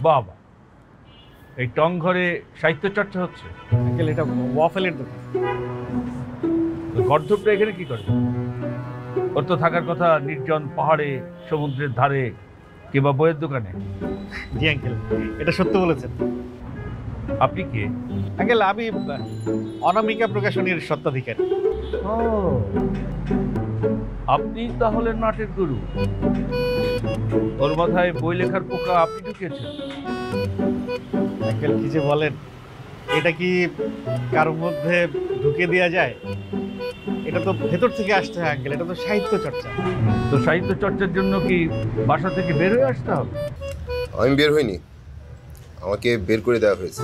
বাবা, এই টং ঘরে সাহিত্য চর্চা হচ্ছে? আঙ্কেল এটা ওয়াফেলের দোকান। গর্ধপটা এখানে কি করে? ওর তো থাকার কথা নির্জন পাহাড়ে, সমুদ্রের ধারে, কিংবা বইয়ের দোকানে। জি আঙ্কেল, এটা সত্য বলেছেন। আপনি কে? আঙ্কেল আমি অনামিকা প্রকাশনীর স্বত্বাধিকারী। ও, আপনি তাহলে নাটের গুরু। ওর মাথায় বই লেখার পোকা আপনি ঢুকিয়েছেন? আঙ্কেল কি যে বলেন, এটা কি কারোর মধ্যে ঢুকে দেওয়া যায়? এটা তো ভেতর থেকে আসতে হয় আঙ্কেল, এটা তো সাহিত্য চর্চা। তো সাহিত্য চর্চার জন্য কি বাসা থেকে বের হয়ে আসতে হবে? আমি বের হইনি, আমাকে বের করে দেওয়া হয়েছে।